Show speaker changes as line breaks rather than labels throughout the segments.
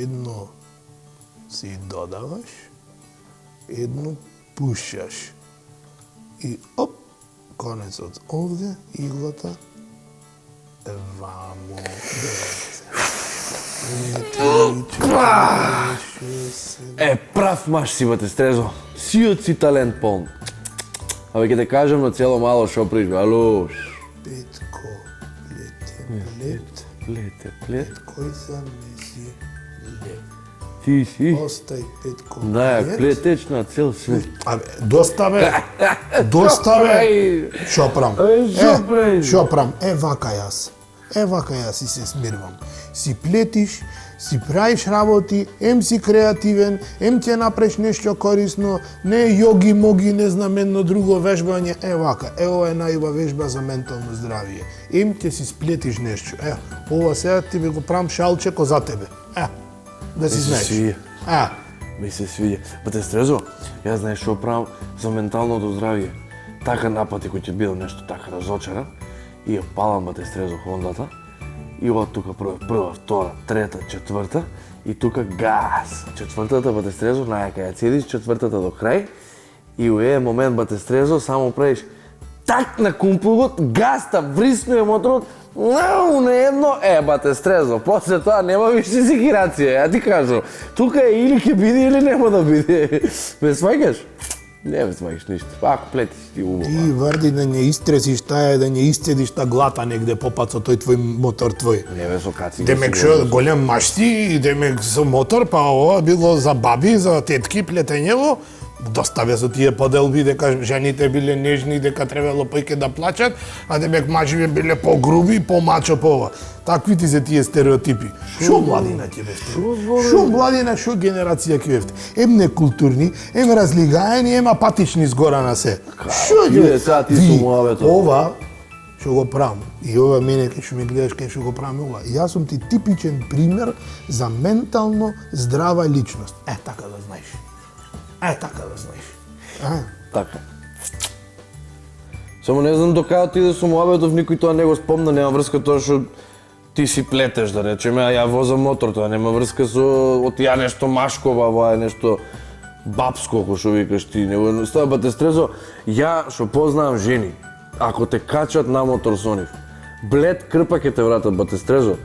Едно си додаваш, едно пушаш. И оп, конецот овде, иглата, вамо,
Прав маж си, бате Стрезо. Сиот си талент полн. Абе, ќе те кажам на цело мало шо прижва. Ало.
Петко, плет. Петко замеси леп.
Ти си?
Остај Петко.
Плетеч на цел свет.
Абе, доста бе. Шо прам? Шо прам? Вака јас и се смирвам. Си плетиш, си правиш работи, си креативен, ќе направиш нешто корисно, не јоги, моги, не знам едно друго вежбање. Вака, ова е најубава вежба за ментално здравје. Ќе си сплетиш нешто. Ова сега ти би го правам шалчеко за тебе. Да си знаеш.
Ми се свиѓа. Бате Стрезо, јас знаеш што правам за менталното здравје. Така напати кој ќе бидам нешто така разочаран и ја палам, бате Стрезо, хондата и од тука прва, втора, трета, четврта и тука газ. Четвртата, бате Стрезо, најака ја цедиш четвртата до крај и у еден момент, бате Стрезо, само правиш так на кумпулот, газта, вриснуе моторот, на едно, бате Стрезо, после тоа нема више секирација, ја ти кажу. Тука е или ќе биде или нема да биде. Ме сваќаш? Не ме сваќаш ништо. Ако плетиш ти убаво.
Ти варди да не истресиш таа, да не исцедиш та глата негде по пат со тој твој мотор твој.
Не бе, со каци.
Демек шо голем машти, демек со мотор, па ова било за баби, за тетки плетењево. Доставя со тие поделби дека жените биле нежни, дека требало поиќе да плачат, а демек мажите биле по-груби, по-мачо по ова. Такви ти се тие стереотипи. Шо младина ќе бевте? Шо младина, шо генерација ќе бевте? Некултурни, разлигаени, апатични згора на се. Шо
ќе сега ти со муавето?
Ова што го правам. И ова мене кај што ме гледаш кај што го правам ова. Јас сум ти типичен пример за ментално здрава личност. Така да знаеш. Така да знаеш.
Така. Само не знам до каде отиде со муабетов, никој тоа не го спомна, нема врска тоа што ти си плетеш, да речеме, а ја возам мотор, тоа нема врска со од ја нешто машко, ова е нешто бабско, кој што викаш ти. Става, бате Стрезо, ја што познавам жени, ако те качат на мотор со нив, блед крпа ќе те вратат, бате Стрезо.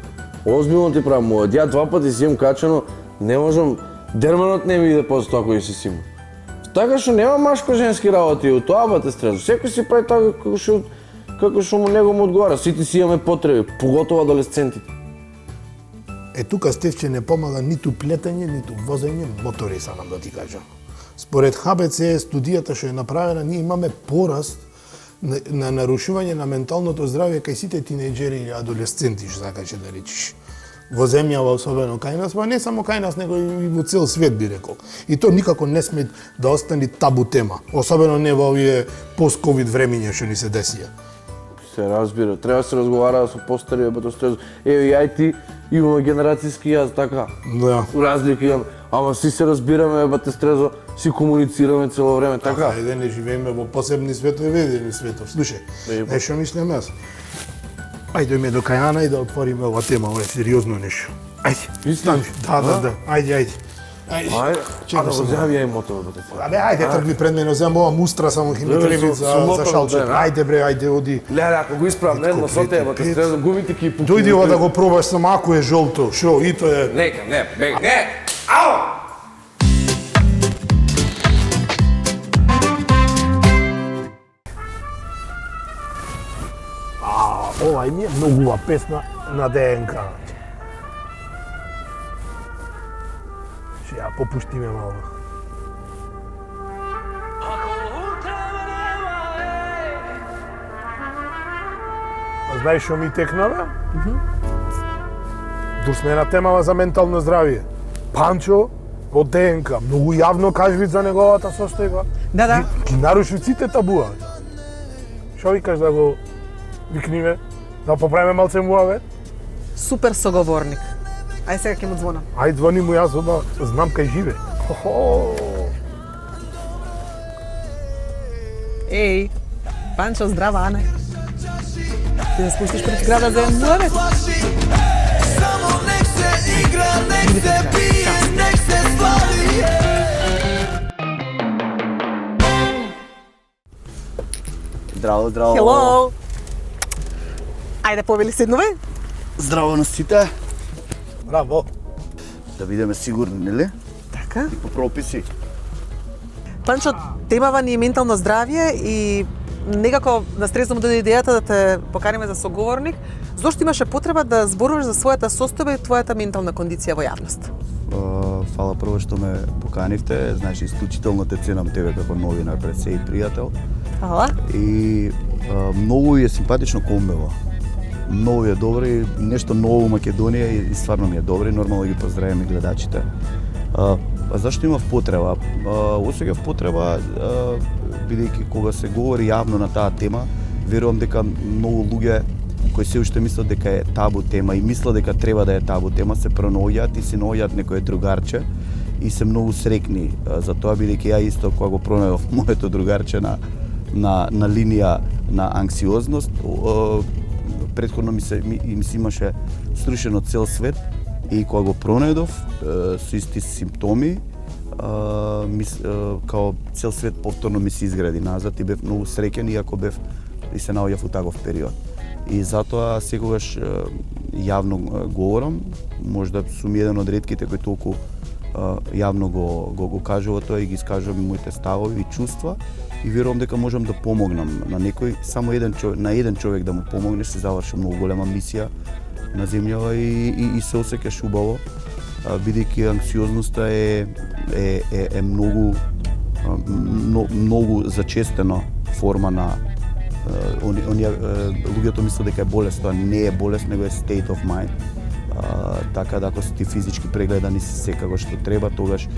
Озбилно ти правам, ја два пати си имам качано, не можам, дерманот не ми иде после тоа кој си сима. Така што нема машко-женски работи у тоа, бате Стрезо. Секој си прави така како што му него му одговара. Сите си имаме потреби, поготово адолесцентите.
Тука Стефче не помага ниту плетење, ниту возење мотори, сакам да ти кажам. Според ХБЦ студијата што е направена, ние имаме пораст на нарушување на менталното здравје кај сите тинејџери или адолесценти, што сакаше да речиш. Во земјава, особено кај нас, па не само кај нас, него и во цел свет би рекол. И тоа никако не сме да остане табу тема, особено не во овие пост-ковид времиња што ни се десија.
Се разбира, треба да се разговара со постари, бате Стрезо. Јај ти имаме генерацијски јас, така.
Да.
Разлика имаме, ама си се разбираме, бате Стрезо, си комуницираме цело време, така.
Ајде, не живееме во посебни светови, ведени светов. Слушај, што мислам јас? Ајде ме до кајана и да отвориме ова тема, ова е сериозно нешто. Ајде.
Мислиш?
Да. Ајде.
Чекам да земам ја и мотор, бате Стрезо.
Ајде, тргни пред мене, земам ова мустра, само ќе ми треба за шалчето. Ајде, оди.
Леле, ако го исправам едно со тебе, бате Стрезо, гумите ќе пукнат.
Дојди ова да го пробаш, само ако е жолто. Шо, и тоа е...
Нека, не! Ау!
Ова ми е многува песна на ДНК. Ще ја попуштиме малко. Знаеш што ми текнава? Дур сме на темава за ментално здравје. Панчо од ДНК, многу јавно кажи за неговата состојба.
Да.
Ги наруши сите табуа. Што викаш да го викниме? Да поправиме малце муавет?
Супер соговорник. Ај сега ќе му звонам.
Ај звони му јас, да знам кај живе.
Еј, Панчо, здрава, Ане. Ти се спустиш пред града за еден муавет?
Само нек се igra, nek se pije, nek se slavi.
Здраво, здраво.
Hello! Ајде, повели седнуве.
Здраво на сите.
Браво.
Да бидеме сигурни, нели?
Така.
И по прописи.
Панчо, темава ни е ментално здравје и некако настрезно му дојде идејата да те поканиме за соговорник. Зошто имаше потреба да зборуваш за својата состојба и твојата ментална кондиција во јавност?
Фала прво што ме поканивте. Знаеш, исклучително те ценам тебе како новинар пред се и пријател.
Фала.
И многу е симпатично комбево. Многу е добро и нешто ново во Македонија и стварно ми е добро и нормално ги поздравам и гледачите. Зашто имав потреба? Осеќав потреба, бидејќи кога се говори јавно на таа тема, верувам дека многу луѓе кои се уште мислат дека е табу тема и мислат дека треба да е табу тема, се пронаоѓаат и се наоѓаат некое другарче и се многу срекни за тоа, бидејќи ја исто кога го пронајав моето другарче на линија на анксиозност, претходно ми се имаше срушено цел свет и кога го пронајдов со исти симптоми, као цел свет повторно ми се изгради назад и бев многу среќен иако бев и се наоѓав у таков период. И затоа секогаш јавно говорам, можда сум еден од ретките кои толку јавно го кажува тоа и ги искажувам моите ставови и чувства и верувам дека можам да помогнам на некој, само на еден човек да му помогнеш, се заврши многу голема мисија на земјава и се осеќаш убаво, бидејќи анксиозноста е многу зачестена форма на луѓето мислат дека е болест, тоа не е болест, него е state of mind. Така да ако си ти физички прегледан и си секако што треба, тогаш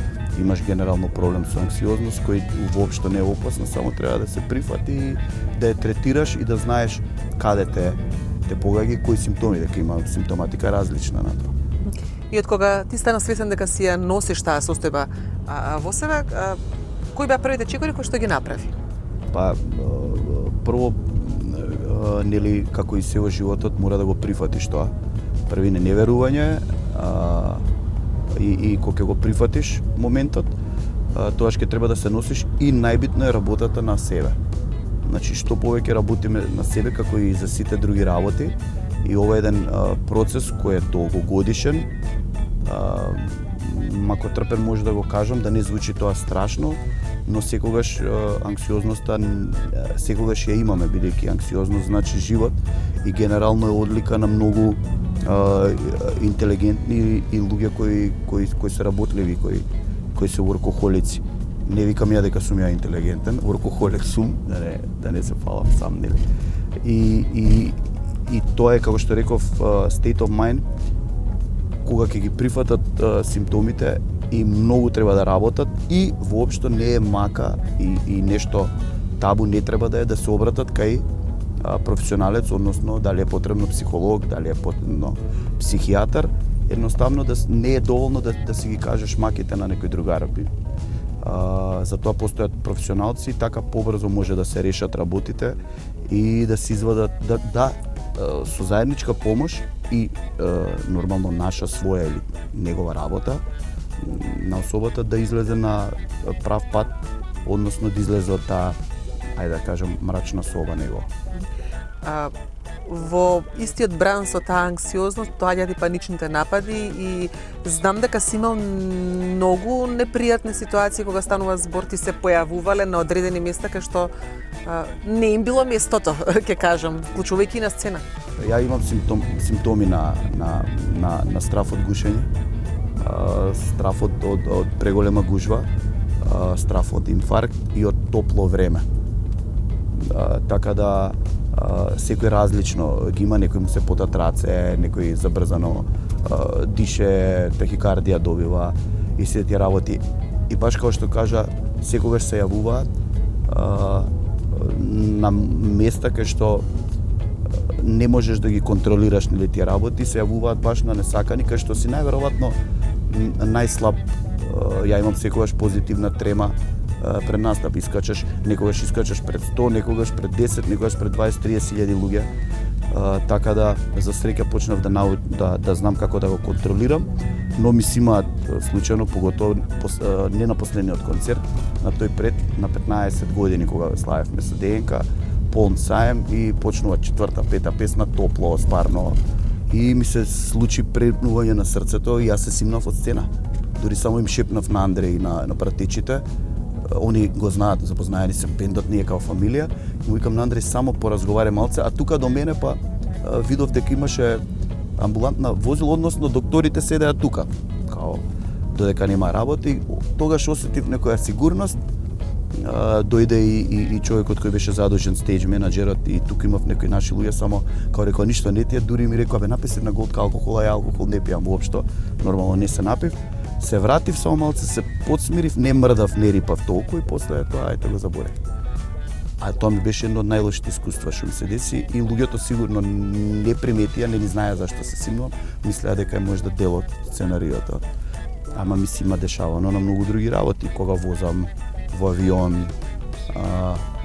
имаш генерално проблем со анксиозност кој воопшто не е опасна, само треба да се прифати и да ја третираш и да знаеш каде те погаѓа и кои симптоми, дека има симптоматика различна на тоа.
И од кога ти стана свесен дека си ја носиш таа состојба во себе, кои беа првите чекори кои што ги направи?
Па, прво, нели, како и се во животот, мора да го прифатиш тоа. Први неверување, и кога ќе го прифатиш моментот, тоа ќе треба да се носиш и најбитно е работата на себе. Значи, што повеќе работиме на себе, како и за сите други работи, и ова е еден процес кој е долгогодишен, мако трпен може да го кажам, да не звучи тоа страшно, но секогаш анксиозноста секогаш ја имаме, бидејќи анксиозност значи живот и генерално е одлика на многу интелигентни и луѓе кои се работливи, кои се воркохолици. Не викам ја дека сум ја интелигентен, воркохолик сум, да не се фалам сам, нели. И тоа е, како што реков, state of mind, кога ќе ги прифатат симптомите и многу треба да работат и воопшто не е мака и нешто табу не треба да се обратат кај професионалец, односно дали е потребно психолог, дали е потребно психијатар, едноставно не е доволно да си ги кажеш маките на некој другар. Затоа постојат професионалци, така побрзо може да се решат работите и да се извадат со заедничка помош и нормално наша своја или негова работа на особата да излезе на прав пат, односно да излезе од таа, ајде да кажам, мрачна соба него.
Во истиот бран со таа анксиозност доаѓаат и паничните напади и знам дека си имал многу непријатни ситуации кога станува збор, ти се појавувале на одредени места кај што не им било местото, ќе кажам, вклучувајќи на сцена.
Ја имам симптоми на страф од гушење, страф од преголема гужва, страф од инфаркт и од топло време. Така да секој различно ги има, некој му се потат раце, некој забрзано дише, тахикардија добива и се тие работи. И баш како што кажа, секогаш се јавуваат на места кај што не можеш да ги контролираш, нели, тие работи, се јавуваат баш на несакани, кај што си најверојатно најслаб. Ја имам секогаш позитивна трема пред настап, некогаш искачаш пред 100, некогаш пред 10, некогаш пред 20-30 илјади луѓе. така да за среќа почнав да знам како да го контролирам, но ми си имаат случајно, поготово не на последниот концерт, на тој пред, на 15 години кога славевме со ДНК, полн саем и почнува 4-та, 5-та песна, топло, спарно. И ми се случи препнување на срцето и јас се симнав од сцена. Дори само им шепнав на Андреј и на пратечите. Они го знаат, запознаени се, бендот не е као фамилија. И му викам на Андреј само поразговаре малце, а тука до мене па видов дека имаше амбулантна возило, односно докторите седеа тука. Као додека нема работа и тогаш осетив некоја сигурност. Дојде и човекот кој беше задолжен стејдж менаџерот и тука имав некои наши луѓе, само као рекоа ништо не тие, дури ми рекоа бе написав на голтка алкохола, ја алкохол не пијам воопшто, нормално не се напив. Се вратив само малце, се подсмирив, не мрдав, не рипав толку и после тоа ајде го заборев. А тоа ми беше едно од најлошите искуства што ми се деси и луѓето сигурно не приметија, не знаеа зашто се симнувам, мислеа дека е можда дел од сценариото. Ама ми се има дешавано на многу други работи, кога возам во авион,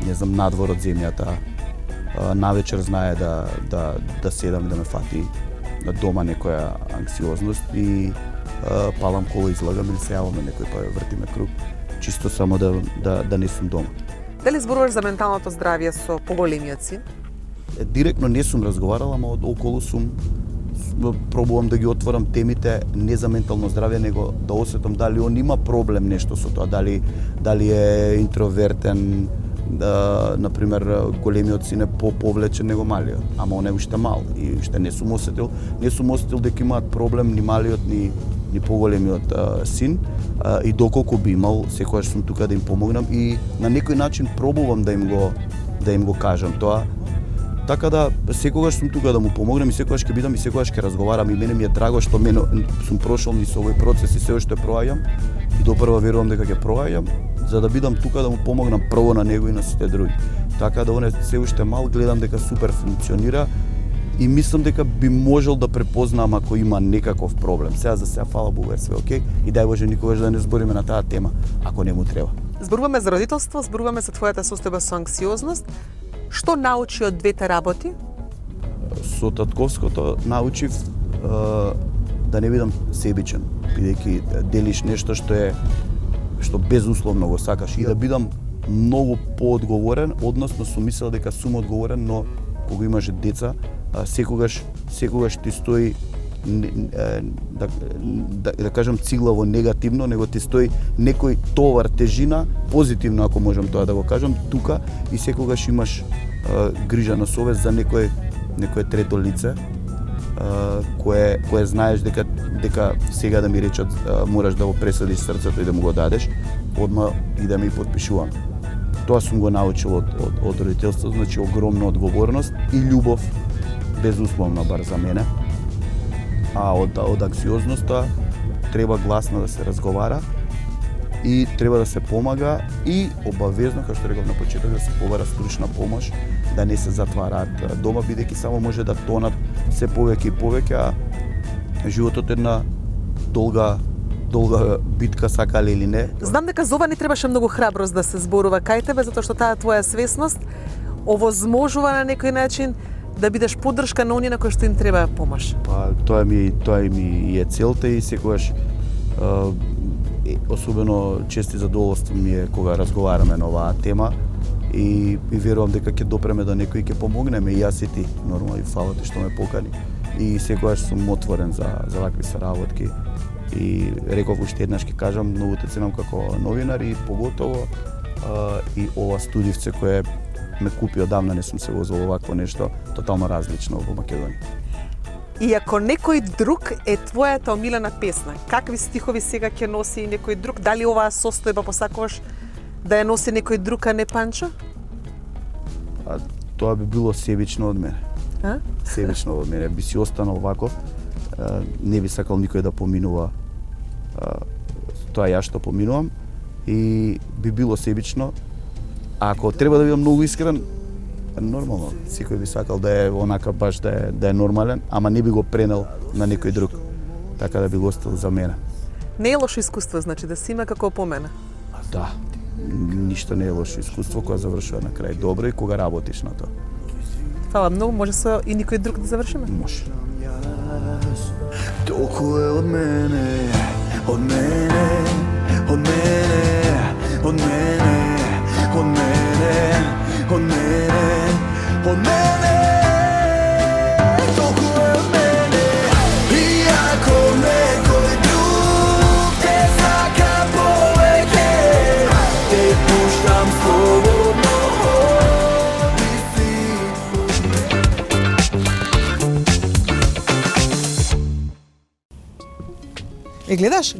не знам, надвор од земјата, навечер знае да седам и да ме фати дома некоја анксиозност и палам кола, излагам или се јавам на некој па вртиме круг, чисто само да не сум дома.
Дали зборуваш за менталното здравје со поголемиот син?
Директно не сум разговарал, ама околу сум пробувам да ги отворам темите не за ментално здравје, него да осетам дали он има проблем нешто со тоа, дали е интровертен, например големиот син е повлечен него малиот, ама он е уште мал и уште не сум осетил дека имаат проблем ни малиот ни поголемиот син и доколку би имал, секогаш сум тука да им помогнам и на некој начин пробувам да им го кажам тоа. Така да секогаш сум тука да му помогнам и секогаш ќе бидам и секогаш ќе разговарам и мене ми е драго што сум прошол низ овој процес и се уште проаѓам и допрва верувам дека ќе проаѓам за да бидам тука да му помогнам прво на него и на сите други. Така да он е се уште мал, гледам дека супер функционира и мислам дека би можел да препознам ако има некаков проблем. Сега за сега фала Богу е све окей и дај Боже никогаш да не збориме на таа тема ако не му треба.
Зборуваме за родителство, зборуваме за твојата состојба со анксиозност. Што научи од двете работи?
Со татковското научив да не бидам себичен, бидејќи делиш нешто што безусловно го сакаш и да бидам многу поодговорен, односно сум мислел дека сум одговорен, но кога имаш деца, секогаш ти стои да кажам циглаво негативно, него ти стои некој товар, тежина, позитивно ако можам тоа да го кажам, тука и секогаш имаш грижа на совест за некој трето лице кое знаеш дека сега да ми речат мораш да го пресадиш срцето и да му го дадеш, одма и да ми подпишувам. Тоа сум го научил од родителство, значи огромна одговорност и љубов, безусловно бар за мене. А од анксиозноста треба гласно да се разговара и треба да се помага и обавезно, како што реков на почеток, да се побара стручна помош, да не се затвараат дома, бидејќи само може да тонат се повеќе и повеќе, а животот е една долга битка, сакале или не.
Знам дека за ова не требаше многу храброст да се зборува кај тебе, затоа што таа твоја свесност овозможува на некој начин да бидеш поддршка на оние на кои што им треба помош.
Па тоа ми е целта и секогаш особено чести задоволство ми е кога разговараме на оваа тема и верувам дека ќе допреме до некој и ќе помогнеме и јас и ти, нормално и фала ти што ме покани и секогаш сум отворен за вакви соработки и реков уште еднаш ќе кажам, многу те ценам како новинар и поготово и ова студивце кое ме купи одамна, не сум се возил овакво нешто, тотално различно во Македонија.
И ако некој друг е твојата омилена песна, какви стихови сега ќе носи некој друг? Дали оваа состојба посакуваш да ја носи некој друг, а не Панчо?
Тоа би било себично од мене.
А?
Себично од мене. Би си останал ваков, не би сакал никој да поминува тоа ја што поминувам и би било себично. А ако треба да бидам многу искрен, нормално, секој би сакал да е онака баш да е нормален, ама не би го пренел на некој друг. Така да би го оставил за мене.
Не е лошо искуство, значи да си има како опомена.
Да. Ништо не е лошо искуство кога завршува на крај добро и кога работиш на тоа.
Фала многу, може со и никој друг да завршиме?
Може.
Толку е од мене, од мене, од мене, од мене, од мене, од мене, од мене. Толку е од мене. И ако некој друг те сака повеќе, те пуштам слободно.
Гледаш?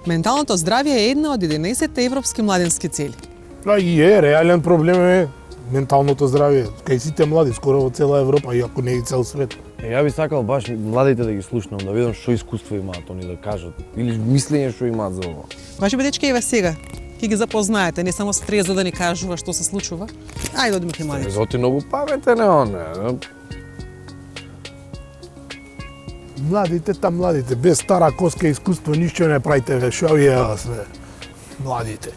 Менталното здравје е една од 11 европски младенски цели.
И е, реален проблем е менталното здравје. Кај сите млади, скоро во цела Европа, иако не и цел свет.
Ја би сакал баш младите да ги слушнам, да видам што искуство имаат они да кажат или мислење што имаат за ова.
Ваши дечки еве сега, ќе ги запознаете, не само Стрезо да ни кажува што се случува. Ајде одиме кај младите.
Зоти многу паметен е он.
Младите, без стара коска и искуство ништо не правите, ве, шо ви е све. Младите.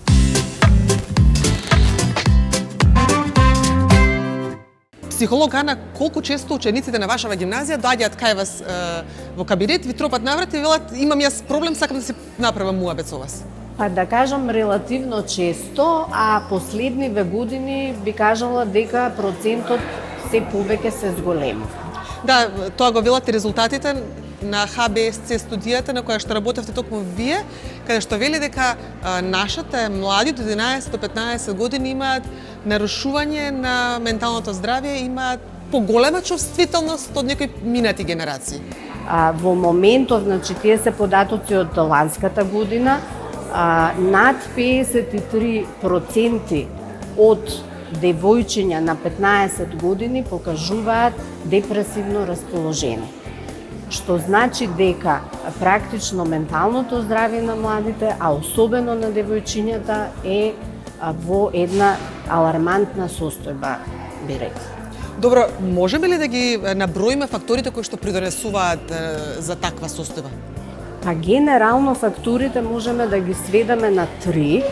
Психолог Ана, колку често учениците на вашава гимназија доаѓаат кај вас во кабинет, ви тропат наврат и велат имам јас проблем, сакам да се направам муабет со вас?
Па да кажам релативно често, а последниве години би кажала дека процентот се повеќе се зголемува.
Да, тоа го велат и резултатите на ХБСЦ студијата на која што работевте токму вие, каде што вели дека нашите млади од 11 до 15 години имаат нарушување на менталното здравје, имаат поголема чувствителност од некои минати генерации.
Во моментов, значи тие се податоци од ланската година, над 53% од девојчиња на 15 години покажуваат депресивно расположение. Што значи дека практично менталното здравје на младите, а особено на девојчињата, е во една алармантна состојба, би рекла.
Добро, можеме ли да ги наброиме факторите кои што придонесуваат за таква состојба?
Па генерално факторите можеме да ги сведеме на 3.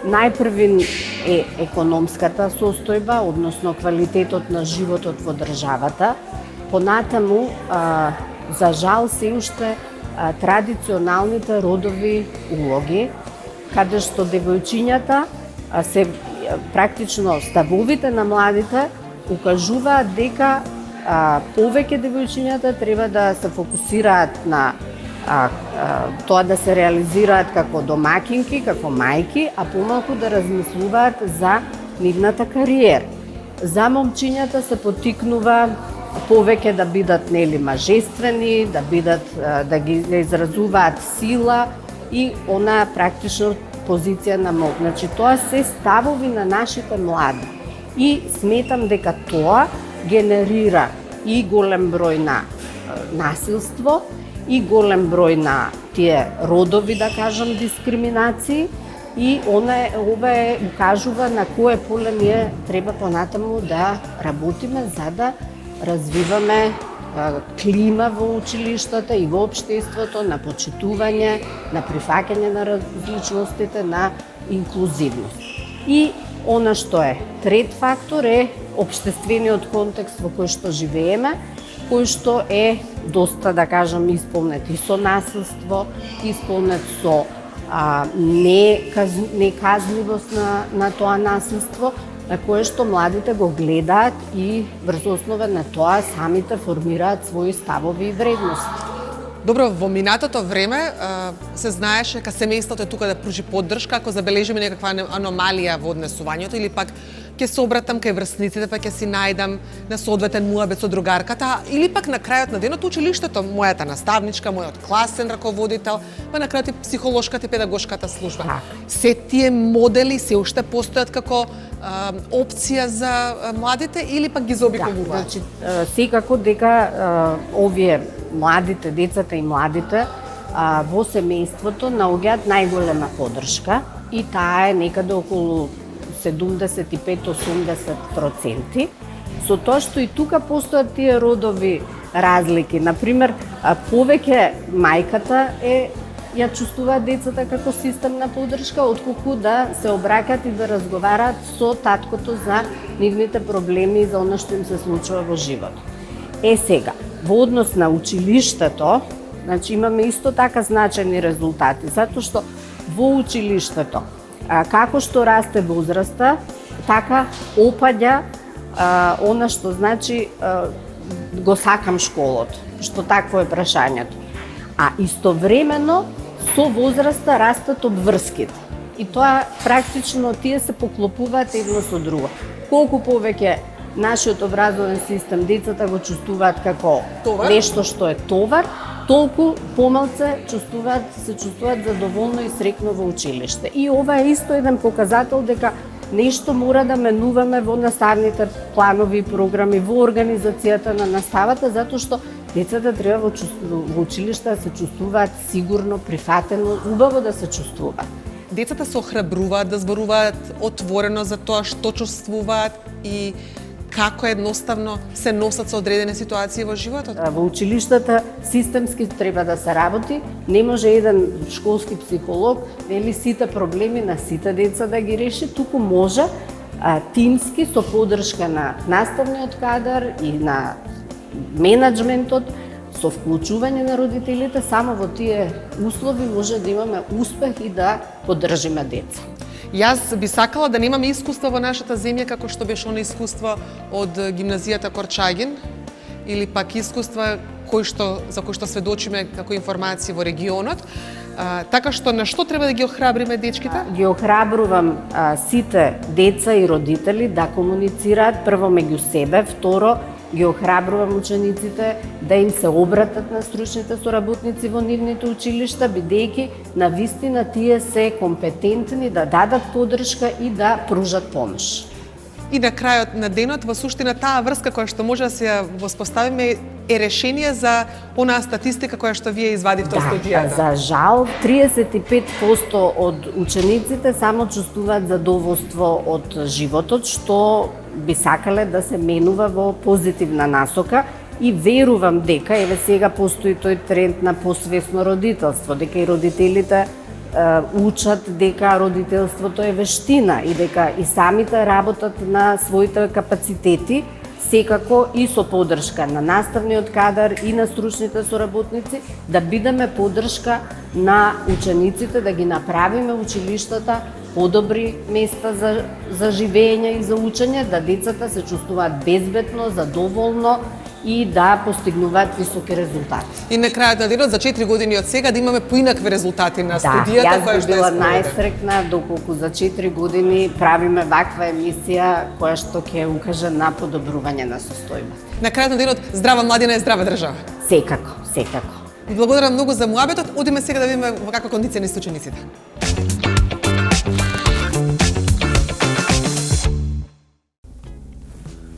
Најпрвин е економската состојба, односно квалитетот на животот во државата. Понатаму, за жал, се уште традиционалните родови улоги, каде што девојчињата се практично ставовите на младите укажуваат дека повеќе девојчињата треба да се фокусираат на тоа да се реализираат како домакинки, како мајки, а помалку да размислуваат за нивната кариера. За момчињата се поттикнува повеќе да бидат мажествени, да ги изразуваат сила и она практично позиција на мог. Значи тоа се ставови на нашите млади. И сметам дека тоа генерира и голем број на насилство, и голем број на тие родови, да кажам, дискриминации, и ова укажува на кое поле ние треба понатаму да работиме за да развиваме клима во училиштата и во општеството на почитување, на прифаќање на различностите, на инклузивност. И она што е трет фактор е општествениот контекст во кој што живееме, кој што е доста, да кажам, исполнет и со насилство, исполнет со неказливост на тоа насилство, на кое што младите го гледаат и врз основа на тоа самите формираат своји ставови и вредности.
Добро, во минатото време се знаеше дека семејството е тука да пружи поддршка ако забележиме некаква аномалија во однесувањето или пак ќе се обратам кај врсниците, па ќе си најдам на соодветен муабет со другарката, или пак на крајот на денот училиштето, мојата наставничка, мојот класен раководител, па на крајот и психолошката и педагошката служба. Се тие модели се уште постојат како опција за младите или пак ги заобиколуваат?
Значи, секако дека овие младите, децата и младите во семејството наоѓаат најголема поддршка и таа е некаде околу 75-80%. Со тоа што и тука постојат тие родови разлики. Например, повеќе мајката е ја чувствуваат децата како системна поддршка, отколку да се обраќаат и да разговараат со таткото за нивните проблеми и за она што им се случува во животот. Сега, во однос на училиштето, значи имаме исто така значајни резултати, затоа што во училиштето, како што расте возраста, така опаѓа она што значи го сакам школото, што такво е прашањето. А истовремено со возраста растат обврските. И тоа практично тие се поклопуваат едно со друго. Колку повеќе нашиот образовен систем децата го чувствуваат како
Товар?
нешто што е товар, толку помалце се чувствуваат задоволно и среќно во училиште. И ова е исто еден показател дека нешто мора да менуваме во наставните планови и програми, во организацијата на наставата, затоа што децата треба во училиште да се чувствуваат сигурно, прифатено, убаво да се чувствуваат.
Децата се охрабруваат да зборуваат отворено за тоа што чувствуваат и како едноставно се носат со одредени ситуации во животот.
Во училиштата системски треба да се работи, не може еден школски психолог, нели сите проблеми на сите деца да ги реши, туку може тимски со поддршка на наставниот кадар и на менаџментот, со вклучување на родителите, само во тие услови може да имаме успех и да поддржиме деца.
Јас би сакала да немаме искуство во нашата земја како што беше оно искуство од гимназијата Корчагин или пак искуства за кои што сведочиме како информации во регионот. Така што на што треба да ги охрабриме дечките?
Ги охрабрувам сите деца и родители да комуницираат прво меѓу себе, второ ги охрабрувам учениците да им се обратат на стручните соработници во нивните училишта, бидејќи навистина тие се компетентни да дадат поддршка и да пружат помош.
И на крајот на денот, во суштина, таа врска која што може да се ја воспоставиме е решение за онаа статистика која што вие извадивте од студијата.
За жал, 35% од учениците само чувствуваат задоволство од животот, што би сакале да се менува во позитивна насока и верувам дека, еве сега постои тој тренд на посвесно родителство, дека и родителите учат дека родителството е вештина и дека и самите работат на своите капацитети, секако и со поддршка на наставниот кадар и на стручните соработници, да бидеме поддршка на учениците, да ги направиме училиштата подобри места за живење и за учење, да децата се чувствуваат безбедно, задоволно и да постигнуваат високи резултати.
И на крајот на денот, за 4 години од сега, да имаме поинакви резултати на студијата
која
која
што
што
е била
спроведена.
најсрекна доколку за 4 години правиме ваква емисија која што ќе укаже на подобрување на состојбата.
На крајот на денот, здрава младина е здрава држава.
Секако, секако.
Ви благодарам многу за муабетот. Одиме сега да видиме во каква кондиција ни учениците.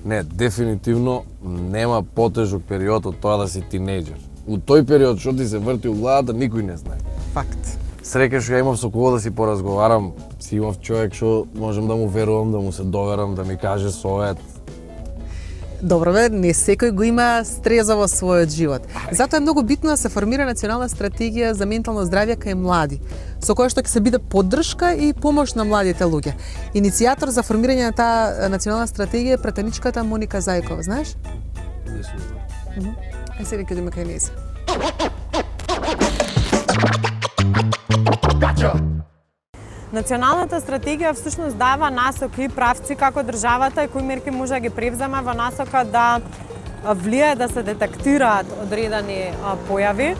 Не, дефинитивно нема потежок период од тоа да си тинејџер. У тој период што ти се врти у главата, никој не знае.
Факт.
Среќа што ја имав со кого да си поразговарам, си имав човек што можам да му верувам, да му се доверам, да ми каже совет.
Добро бе, не секој го има стреза во својот живот. Затоа е многу битно да се формира национална стратегија за ментално здравје кај млади, со која што ќе се биде поддршка и помош на младите луѓе. Иницијатор за формирање на таа национална стратегија е пратеничката Моника Зајкова, знаеш?
Не се знае.
Ај сега ќе одиме кај нејзе.
Националната стратегија всушност дава насоки и правци како државата и кои мерки може да ги превземе во насока да влијае да се детектираат одредени појави.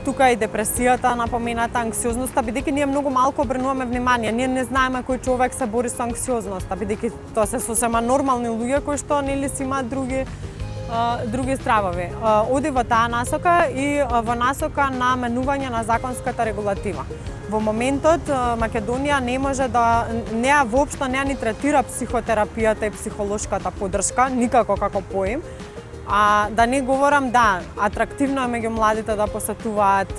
Тука и депресијата, напомената, анксиозноста, бидејќи ние многу малку обрнуваме внимание. Ние не знаеме кој човек се бори со анксиозноста, бидејќи тоа се сосема нормални луѓе кои што нели си имаат други стравови. Оди во таа насока и во насока на менување на законската регулатива. Во моментот Македонија не може да воопшто не ни третира психотерапијата и психолошката поддршка никако како поим. Да не говорам, да, атрактивно е меѓу младите да посетуваат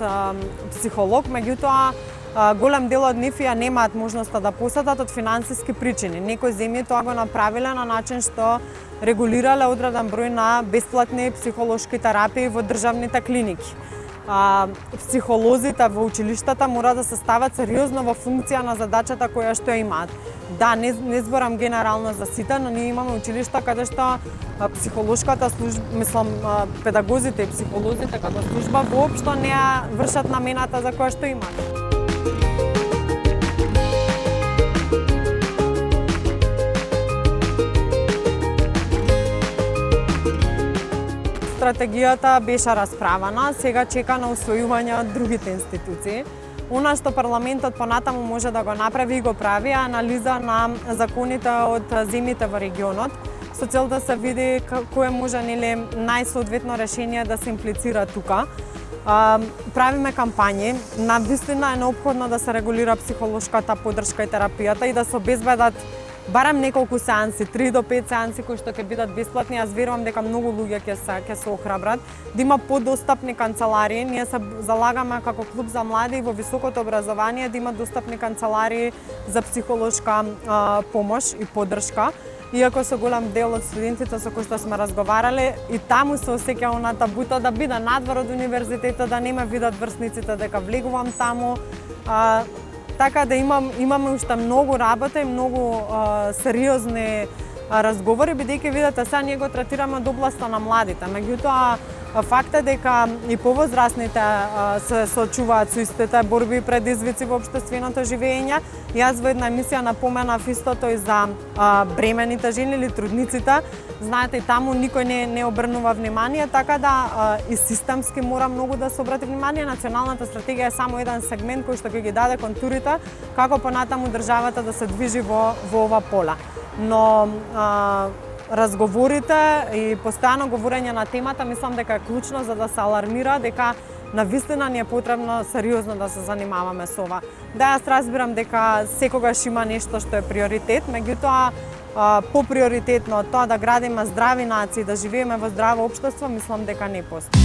психолог, меѓутоа голем дел од нив ја немаат можноста да посетат од финансиски причини. Некои земји тоа го направиле на начин што регулирале одреден број на бесплатни психолошки терапии во државните клиники. психолозите во училиштата мора да се стават сериозно во функција на задачата која што имаат. Да, не зборам генерално за сите, но ние имаме училишта каде што психолошката служба, педагозите и психолозите како служба воопшто не ја вршат намената за која што имаат. Стратегијата беше расправана, сега чека на усвојување од другите институции. Она што парламентот понатаму може да го направи и го прави е анализа на законите од земјите во регионот, со цел да се види кое може најсоодветно решение да се имплицира тука. Правиме кампањи, навистина е неопходно да се регулира психолошката поддршка и терапијата и да се обезбедат барем неколку сеанси, 3 до 5 сеанси кои што ќе бидат бесплатни. Јас верувам дека многу луѓе ќе се охрабрат, да има подостапни канцеларии. Ние се залагаме како клуб за млади и во високото образование да има достапни канцеларии за психолошка помош и поддршка. Иако со голем дел од студентите со кои што сме разговарале, и таму се осеќа она табуто да биде надвор од универзитетот, да не ме видат врсниците дека влегувам таму. Така да имаме уште многу работа и многу сериозни разговори, бидејќи видите сега ние го третираме од областа на младите. Меѓутоа, факт е дека и повозрасните се соочуваат со истите борби и предизвици во општественото живење. Јас во една емисија напоменав истото и за бремените жени или трудниците. Знаете, и таму никој не обрнува внимание, така да и системски мора многу да се обрати внимание. Националната стратегија е само еден сегмент кој што ќе ги даде контурите како понатаму државата да се движи во ова поле. Но разговорите и постојано говорење на темата мислам дека е клучно за да се алармира дека навистина ни е потребно сериозно да се занимаваме со ова. Да, јас разбирам дека секогаш има нешто што е приоритет, меѓутоа поприоритетно од тоа да градиме здрави нации, да живееме во здраво општество, мислам дека не постои.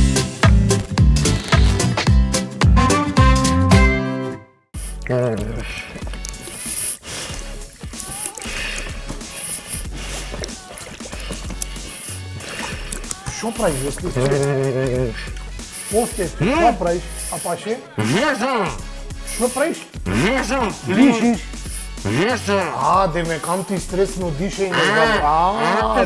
Што правиш, Весли? Осте, што правиш? А паше? Што правиш? Дишиш? Деме, кам ти стресно дишење,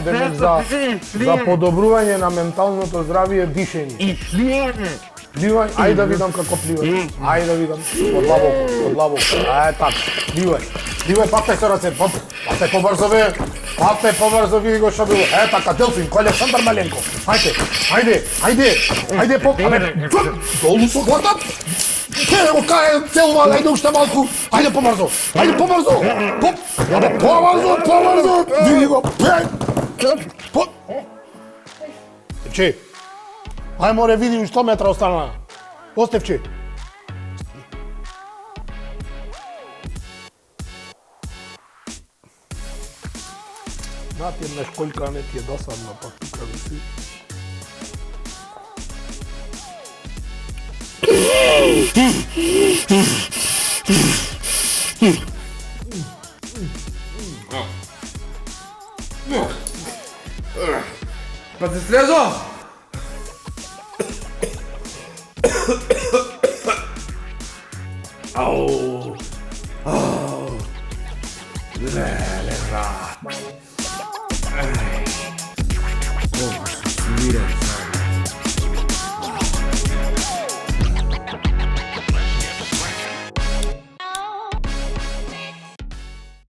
деме, за подобрување на менталното здравје дишење. Пливање, ајде да видам како пливаш. Ајде да видам. Од лабоко. Така. Пливај, паптај со рацете. Паптај побрзо, бе. Паптај побрзо, види го што било. Така, Делфин, кој Александар Маленко. Ајде, долу со глатат. Ке го кај целува, ајде уште малку. Ајде побрзо. Побрзо. Види го. Че? Ај море види 100 метра останаа. Остевче. Да, ти една шкоljка не ти е досадна, пак тука да си.
Па се стрезо! Ау! Леле, брат! Колко се смирен.